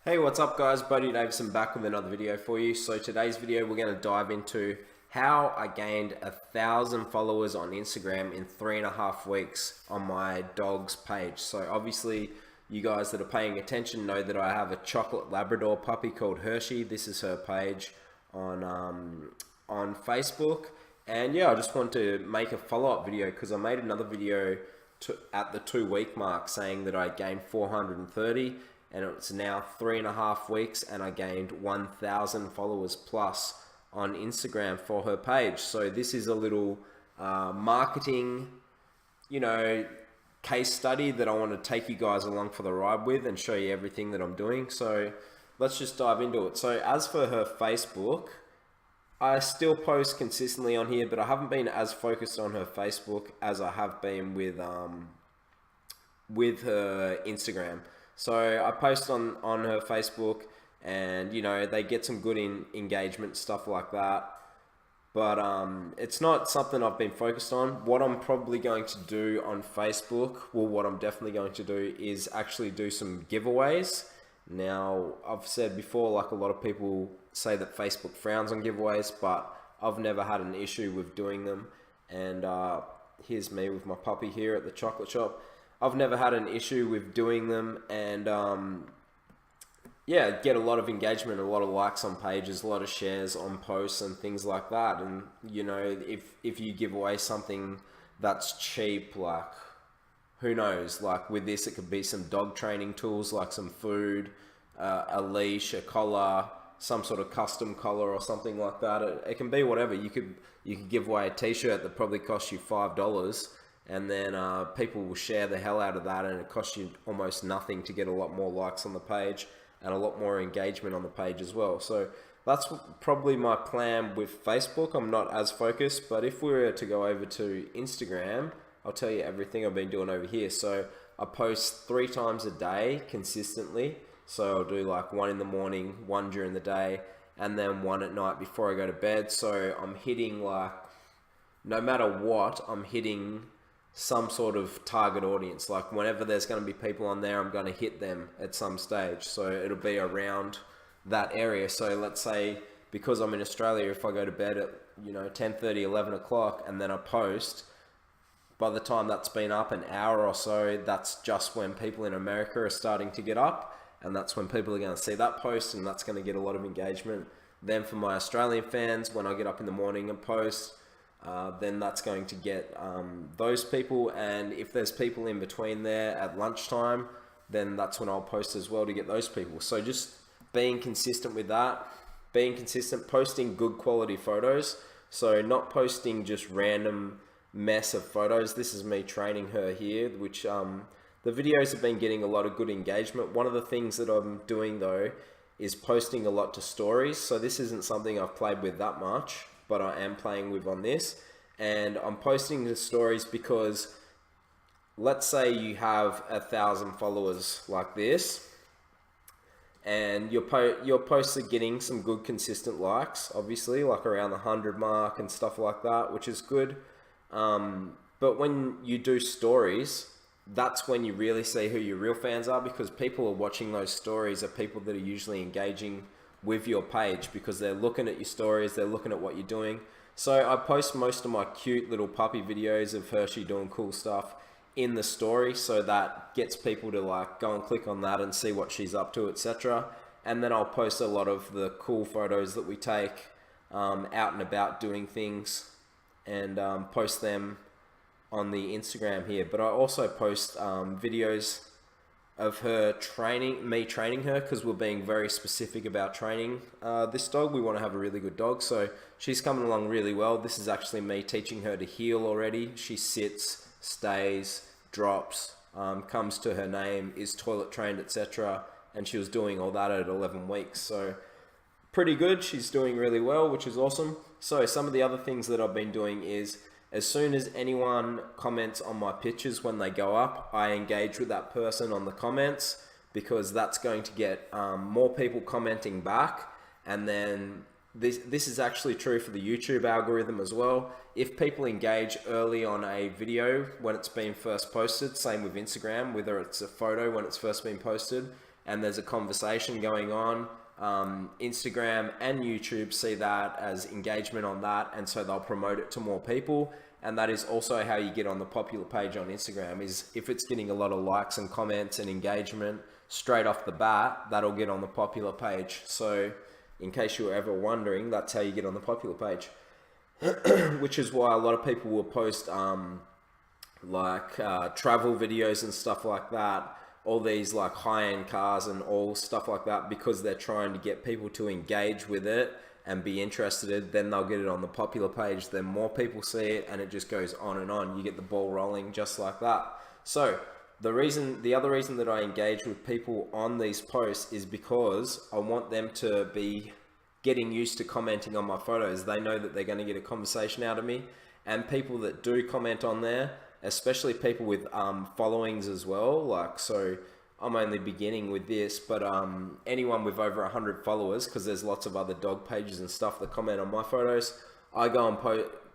Hey, what's up guys? Buddy Davison back with another video for you. So today's video we're going to dive into how I gained 1,000 followers on Instagram in 3.5 weeks on my dog's page. So obviously you guys that are paying attention know that I have a chocolate Labrador puppy called Hershey. This is her page on Facebook. And yeah, I just want to make a follow-up video because I made another video at the 2-week mark saying that I gained 430, and it's now 3.5 weeks and I gained 1,000 followers plus on Instagram for her page. So this is a little marketing, case study that I want to take you guys along for the ride with and show you everything that I'm doing. So let's just dive into it. So as for her Facebook, I still post consistently on here, but I haven't been as focused on her Facebook as I have been with her Instagram. So I post on her Facebook and, they get some good engagement, stuff like that. But it's not something I've been focused on. What I'm probably going to do on Facebook, what I'm definitely going to do is actually do some giveaways. Now, I've said before, like a lot of people say that Facebook frowns on giveaways, but I've never had an issue with doing them. And here's me with my puppy here at the chocolate shop. I've never had an issue with doing them, and yeah, get a lot of engagement, a lot of likes on pages, a lot of shares on posts and things like that. And if you give away something that's cheap, like who knows, like with this it could be some dog training tools like some food, a leash, a collar, some sort of custom collar or something like that. It can be whatever. You could give away a t-shirt that probably costs you $5, and then people will share the hell out of that, and it costs you almost nothing to get a lot more likes on the page and a lot more engagement on the page as well. So that's probably my plan with Facebook. I'm not as focused, but if we were to go over to Instagram, I'll tell you everything I've been doing over here. So I post 3 times a day consistently. So I'll do like 1 in the morning, 1 during the day, and then 1 at night before I go to bed. So I'm hitting, like, no matter what, I'm hitting some sort of target audience. Like whenever there's going to be people on there, I'm going to hit them at some stage. So it'll be around that area. So let's say because I'm in Australia, if I go to bed at 10:30, 11 o'clock, and then I post, by the time that's been up an hour or so, that's just when people in America are starting to get up, and that's when people are going to see that post, and that's going to get a lot of engagement. Then for my Australian fans, when I get up in the morning and post, then that's going to get those people. And if there's people in between there at lunchtime, then that's when I'll post as well to get those people. So just being consistent with that, being consistent, posting good quality photos. So not posting just random mess of photos. This is me training her here, which the videos have been getting a lot of good engagement. One of the things that I'm doing though is posting a lot to stories. So this isn't something I've played with that much, but I am playing with on this. And I'm posting the stories because let's say you have 1,000 followers like this, and your posts are getting some good consistent likes, obviously, like around the 100 mark and stuff like that, which is good. But when you do stories, that's when you really see who your real fans are, because people are watching those stories are people that are usually engaging with your page because they're looking at your stories, they're looking at what you're doing. So I post most of my cute little puppy videos of Hershey doing cool stuff in the story, so that gets people to like go and click on that and see what she's up to, etc. And then I'll post a lot of the cool photos that we take out and about doing things, and post them on the Instagram here. But I also post videos of her me training her, because we're being very specific about training this dog. We want to have a really good dog, so she's coming along really well. This is actually me teaching her to heel already. She sits, stays, drops, comes to her name, is toilet trained, etc. And she was doing all that at 11 weeks. So pretty good. She's doing really well, which is awesome. So some of the other things that I've been doing is, as soon as anyone comments on my pictures when they go up, I engage with that person on the comments, because that's going to get more people commenting back. And then this is actually true for the YouTube algorithm as well. If people engage early on a video when it's been first posted, same with Instagram, whether it's a photo when it's first been posted, and there's a conversation going on, Instagram and YouTube see that as engagement on that, and so they'll promote it to more people. And that is also how you get on the popular page on Instagram, is if it's getting a lot of likes and comments and engagement straight off the bat, that'll get on the popular page. So in case you were ever wondering, that's how you get on the popular page. Which is why a lot of people will post travel videos and stuff like that, all these like high-end cars and all stuff like that, because they're trying to get people to engage with it and be interested. Then they'll get it on the popular page, then more people see it, and it just goes on and on. You get the ball rolling just like that. So the other reason that I engage with people on these posts is because I want them to be getting used to commenting on my photos. They know that they're going to get a conversation out of me, and people that do comment on there, especially people with followings as well, like, so I'm only beginning with this, but anyone with over 100 followers, because there's lots of other dog pages and stuff that comment on my photos, I go and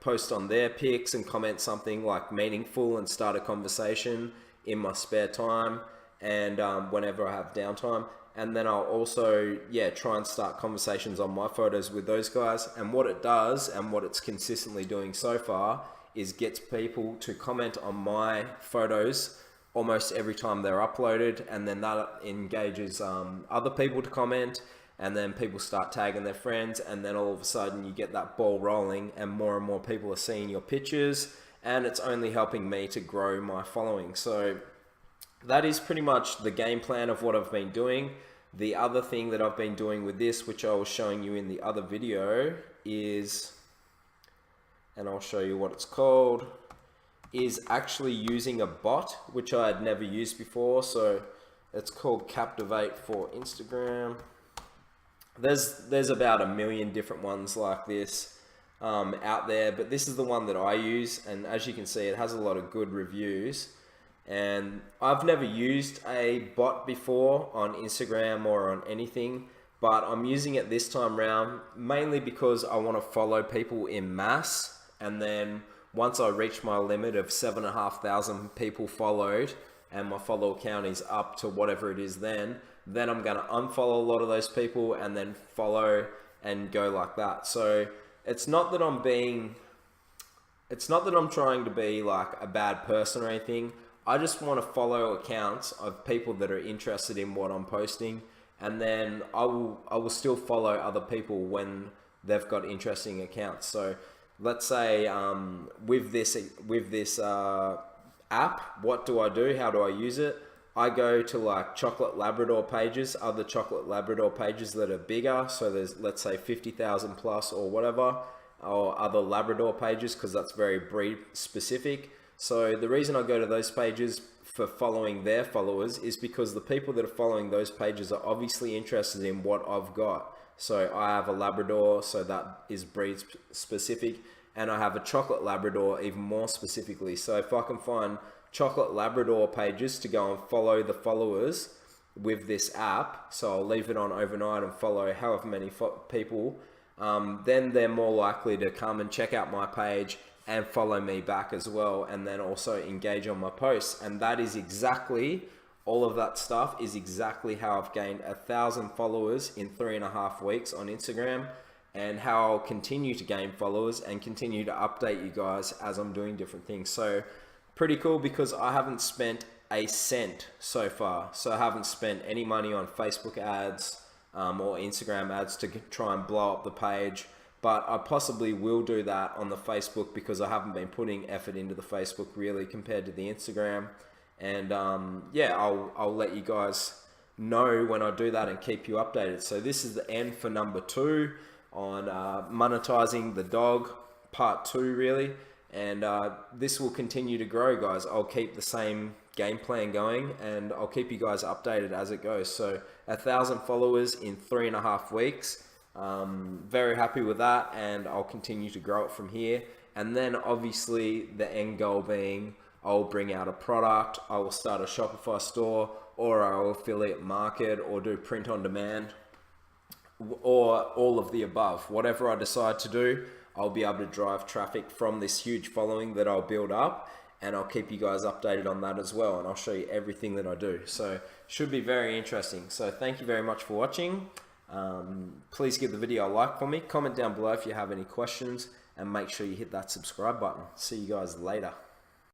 post on their pics and comment something like meaningful and start a conversation in my spare time and whenever I have downtime. And then I'll also, try and start conversations on my photos with those guys. And what it does, and what it's consistently doing so far, is gets people to comment on my photos almost every time they're uploaded, and then that engages other people to comment, and then people start tagging their friends, and then all of a sudden you get that ball rolling, and more people are seeing your pictures, and it's only helping me to grow my following. So that is pretty much the game plan of what I've been doing. The other thing that I've been doing with this, which I was showing you in the other video, is, and I'll show you what it's called, is actually using a bot, which I had never used before. So it's called Captivate for Instagram. There's about 1 million different ones like this out there, but this is the one that I use, and as you can see, it has a lot of good reviews. And I've never used a bot before on Instagram or on anything, but I'm using it this time around mainly because I want to follow people in mass, and then once I reach my limit of 7,500 people followed and my follow count is up to whatever it is, then I'm going to unfollow a lot of those people and then follow and go like that. So it's not that I'm trying to be like a bad person or anything. I just want to follow accounts of people that are interested in what I'm posting, and then I will still follow other people when they've got interesting accounts. So let's say with this app, what do I do? How do I use it? I go to like chocolate Labrador pages, other chocolate Labrador pages that are bigger. So there's, let's say 50,000 plus or whatever, or other Labrador pages, because that's very breed specific. So the reason I go to those pages for following their followers is because the people that are following those pages are obviously interested in what I've got. So I have a Labrador, so that is breed specific, and I have a chocolate Labrador even more specifically. So if I can find chocolate Labrador pages to go and follow the followers with this app, so I'll leave it on overnight and follow however many people, then they're more likely to come and check out my page and follow me back as well, and then also engage on my posts. And that is exactly, all of that stuff is exactly how I've gained 1,000 followers in 3.5 weeks on Instagram, and how I'll continue to gain followers and continue to update you guys as I'm doing different things. So pretty cool, because I haven't spent a cent so far. So I haven't spent any money on Facebook ads or Instagram ads to try and blow up the page. But I possibly will do that on the Facebook, because I haven't been putting effort into the Facebook really compared to the Instagram. And I'll let you guys know when I do that and keep you updated. So this is the end for number 2 on monetizing the dog, part 2 really. And this will continue to grow, guys. I'll keep the same game plan going, and I'll keep you guys updated as it goes. So 1,000 followers in 3.5 weeks. Very happy with that, and I'll continue to grow it from here. And then obviously the end goal being, I'll bring out a product, I will start a Shopify store, or I'll affiliate market, or do print on demand, or all of the above. Whatever I decide to do, I'll be able to drive traffic from this huge following that I'll build up, and I'll keep you guys updated on that as well, and I'll show you everything that I do. So should be very interesting. So thank you very much for watching. Please give the video a like for me, comment down below if you have any questions, and make sure you hit that subscribe button. See you guys later.